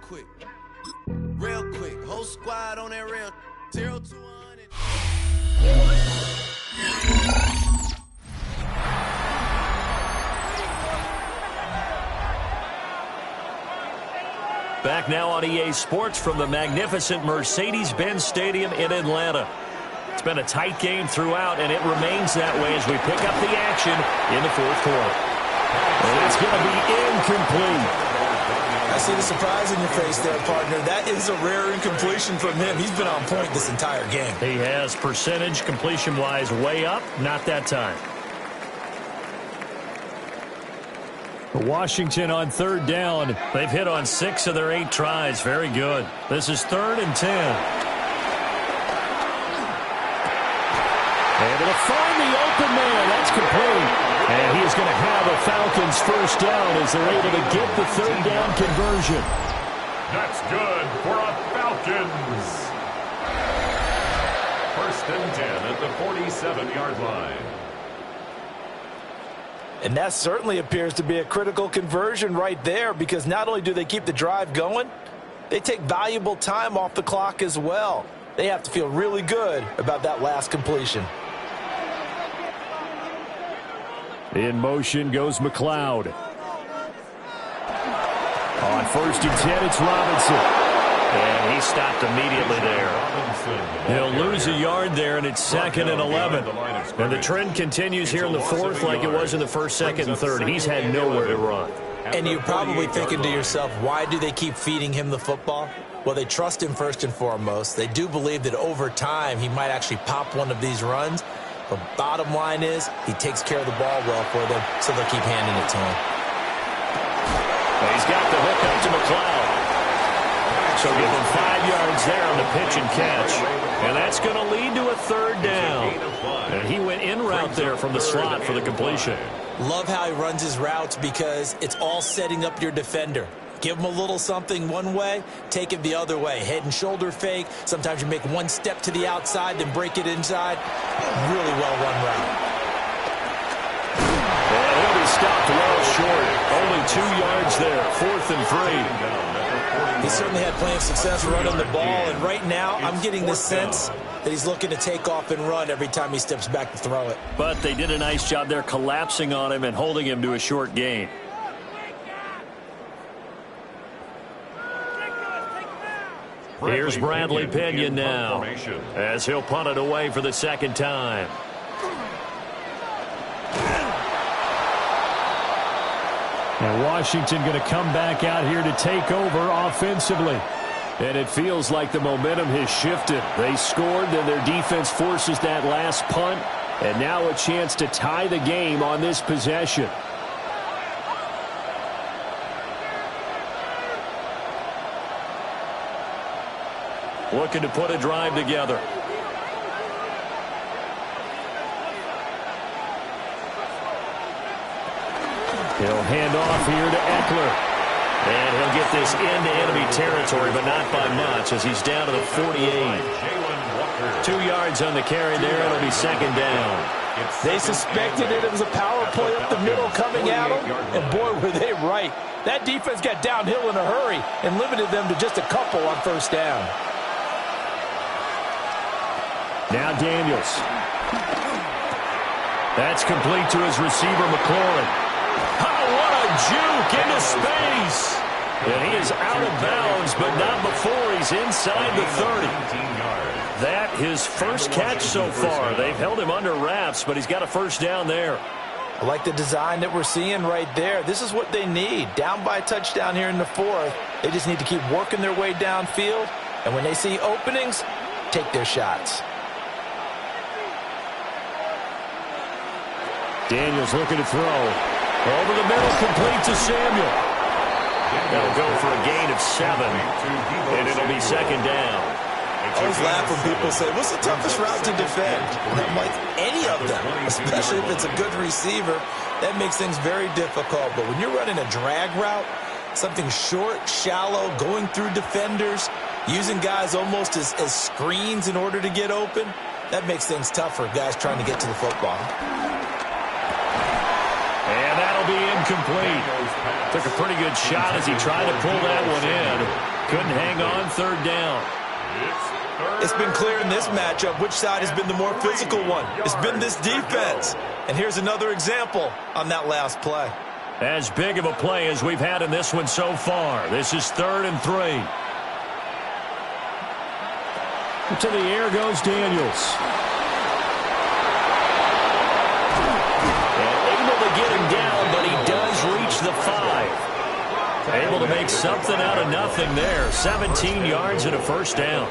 quick. Real quick. Whole squad on that rail. 0 to 100. Back now on EA Sports from the magnificent Mercedes-Benz Stadium in Atlanta. It's been a tight game throughout, and it remains that way as we pick up the action in the fourth quarter. And it's going to be incomplete. I see the surprise in your face there, partner. That is a rare incompletion from him. He's been on point this entire game. He has percentage completion-wise way up, not that time. Washington on third down. They've hit on 6 of their 8 tries. Very good. This is 3rd and 10. Able to find the open man. That's complete. And he is going to have a Falcons first down as they're able to get the third down conversion. That's good for a Falcons. 1st and 10 at the 47-yard line. And that certainly appears to be a critical conversion right there, because not only do they keep the drive going, they take valuable time off the clock as well. They have to feel really good about that last completion. In motion goes McLeod. On 1st and 10, it's Robinson. And he stopped immediately there. He'll lose a yard there, and it's 2nd and 11. And the trend continues here in the fourth like it was in the 1st, 2nd, and 3rd. He's had nowhere to run. And you're probably thinking to yourself, why do they keep feeding him the football? Well, they trust him first and foremost. They do believe that over time he might actually pop one of these runs. But bottom line is he takes care of the ball well for them, so they'll keep handing it to him. He's got the hook up to McLeod. So give him 5 yards there on the pitch and catch. And that's going to lead to a third down. And he went in route there from the slot for the completion. Love how he runs his routes, because it's all setting up your defender. Give him a little something one way, take it the other way. Head and shoulder fake. Sometimes you make one step to the outside, then break it inside. Really well-run route. And he'll be stopped well short. Only 2 yards there. 4th and 3. He certainly had plenty of success running the ball, and right now I'm getting the sense that he's looking to take off and run every time he steps back to throw it. But they did a nice job there collapsing on him and holding him to a short gain. Here's Bradley Pinion now as he'll punt it away for the 2nd time. And Washington going to come back out here to take over offensively. And it feels like the momentum has shifted. They scored, then their defense forces that last punt. And now a chance to tie the game on this possession. Looking to put a drive together. He'll hand off here to Eckler. And he'll get this into enemy territory, but not by much, as he's down to the 48. 2 yards on the carry there. It'll be 2nd down. They suspected it was a power play up the middle coming at them, and boy, were they right. That defense got downhill in a hurry and limited them to just a couple on 1st down. Now Daniels. That's complete to his receiver, McLaurin. Oh, what a juke into space. And he is out of bounds, but not before he's inside the 30. That his first catch so far. They've held him under wraps, but he's got a first down there. I like the design that we're seeing right there. This is what they need. Down by a touchdown here in the 4th. They just need to keep working their way downfield. And when they see openings, take their shots. Daniels looking to throw. Over the middle, complete to Samuel. That'll go for a gain of 7. And it'll be 2nd down. I always laugh when people say, what's the toughest route to defend? And I'm like, any of them, especially if it's a good receiver. That makes things very difficult. But when you're running a drag route, something short, shallow, going through defenders, using guys almost as screens in order to get open, that makes things tough for guys trying to get to the football. And that'll be incomplete. Took a pretty good shot as he tried to pull that one in. Couldn't hang on third down. It's been clear in this matchup which side has been the more physical one. It's been this defense. And here's another example on that last play. As big of a play as we've had in this one so far. This is 3rd and 3. To the air goes Daniels. And able to get him down, but he does reach the 5. Able to make something out of nothing there. 17 yards and a first down.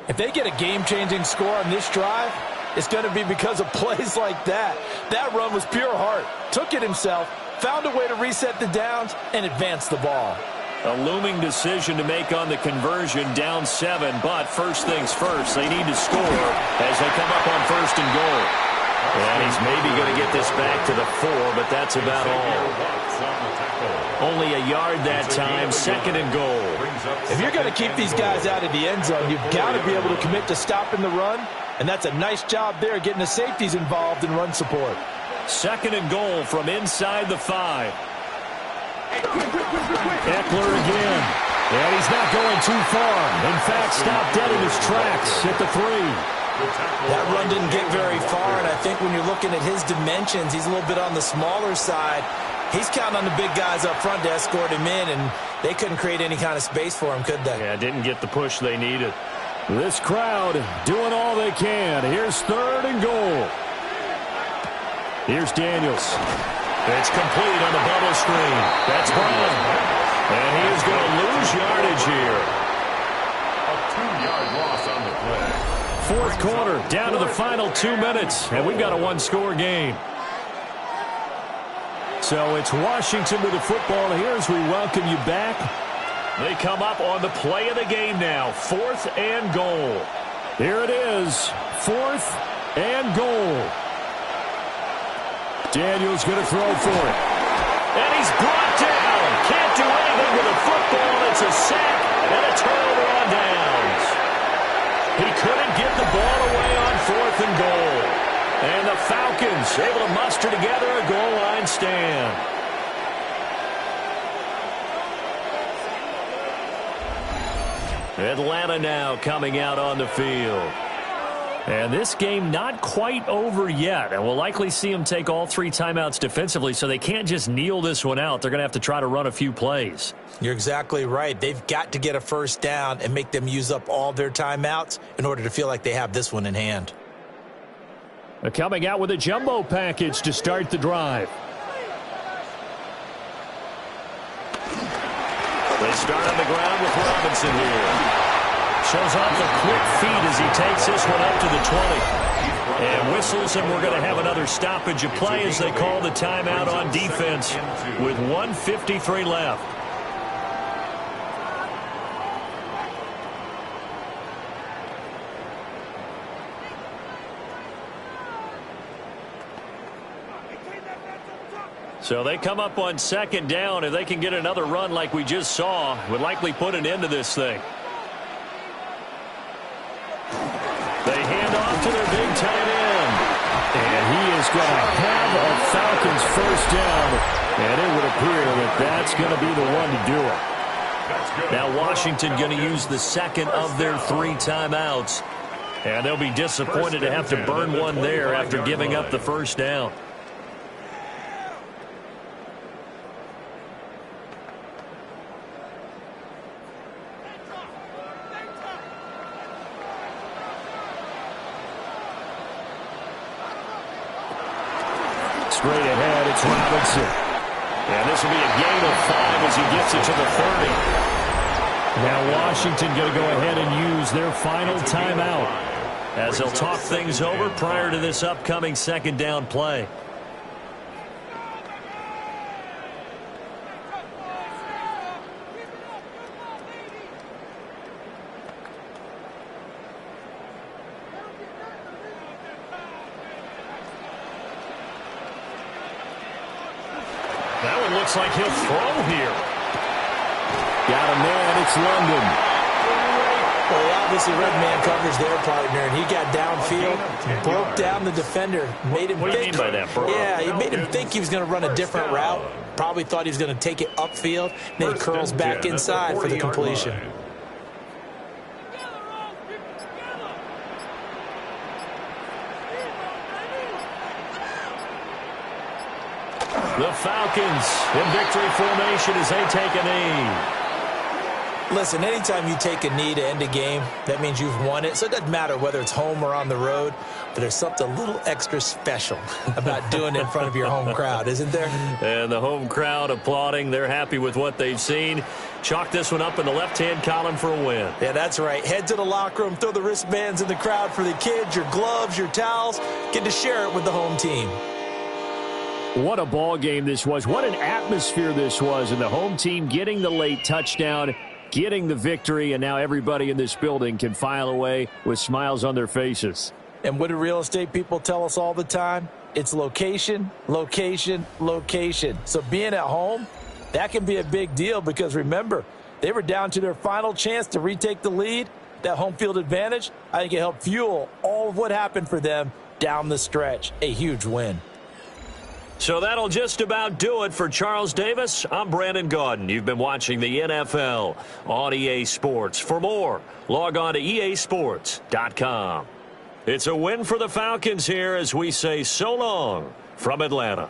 If they get a game-changing score on this drive, it's going to be because of plays like that. That run was pure heart. Took it himself, found a way to reset the downs, and advance the ball. A looming decision to make on the conversion, down 7. But first things first, they need to score as they come up on 1st and goal. And he's maybe going to get this back to the 4, but that's about all. Only a yard that time, 2nd and goal. If you're going to keep these guys out of the end zone, you've got to be able to commit to stopping the run. And that's a nice job there, getting the safeties involved in run support. 2nd and goal from inside the 5. Eckler again. And he's not going too far. In fact, stopped dead in his tracks at the 3. That run didn't get very far, and I think when you're looking at his dimensions, he's a little bit on the smaller side. He's counting on the big guys up front to escort him in, and they couldn't create any kind of space for him, could they? Yeah, didn't get the push they needed. This crowd doing all they can. Here's 3rd and goal. Here's Daniels. It's complete on the bubble screen. That's Brown. And he is going to lose yardage here. A 2-yard loss on the play. 4th quarter, down to the final 2 minutes, and we've got a 1-score game. So it's Washington with the football here as we welcome you back. They come up on the play of the game now, 4th and goal. Here it is, 4th and goal. Daniels going to throw for it. And he's brought down. Can't do anything with the football. It's a sack and a turnover on downs. He couldn't get the ball away on 4th and goal. And the Falcons able to muster together a goal line stand. Atlanta now coming out on the field. And this game not quite over yet. And we'll likely see them take all 3 timeouts defensively, so they can't just kneel this one out. They're going to have to try to run a few plays. You're exactly right. They've got to get a first down and make them use up all their timeouts in order to feel like they have this one in hand. They're coming out with a jumbo package to start the drive. They start on the ground with Robinson here. Shows off the quick feet as he takes this one up to the 20. And whistles, and we're going to have another stoppage of play as they call the timeout on defense with 1:53 left. So they come up on 2nd down. If they can get another run like we just saw, would likely put an end to this thing. They hand off to their big tight end. And he is going to have a Falcons first down. And it would appear that that's going to be the one to do it. Now Washington going to use the 2nd of their 3 timeouts. And they'll be disappointed to have to burn one there after giving up the first down. Straight ahead, it's Robinson. And this will be a gain of 5 as he gets it to the 30. Now Washington going to go ahead and use their final timeout as they'll talk things over prior to this upcoming 2nd down play. Looks like he'll throw here. Got a man, it's London. Well, he obviously read man coverage their partner, and he got downfield, broke down the defender, made him think. What do you mean by that, bro? Yeah, he made him think he was going to run a different route. Probably thought he was going to take it upfield, and then he curls back inside for the completion. The Falcons in victory formation as they take a knee. Listen, anytime you take a knee to end a game, that means you've won it. So it doesn't matter whether it's home or on the road, but there's something a little extra special about doing it in front of your home crowd, isn't there? And the home crowd applauding. They're happy with what they've seen. Chalk this one up in the left-hand column for a win. Yeah, that's right. Head to the locker room, throw the wristbands in the crowd for the kids, your gloves, your towels. Get to share it with the home team. What a ball game this was. What an atmosphere this was. And the home team getting the late touchdown, getting the victory, and now everybody in this building can file away with smiles on their faces. And what do real estate people tell us all the time? It's location, location, location. So being at home, that can be a big deal because, remember, they were down to their final chance to retake the lead. That home field advantage, I think it helped fuel all of what happened for them down the stretch. A huge win. So that'll just about do it for Charles Davis. I'm Brandon Gaudin. You've been watching the NFL on EA Sports. For more, log on to easports.com. It's a win for the Falcons here as we say so long from Atlanta.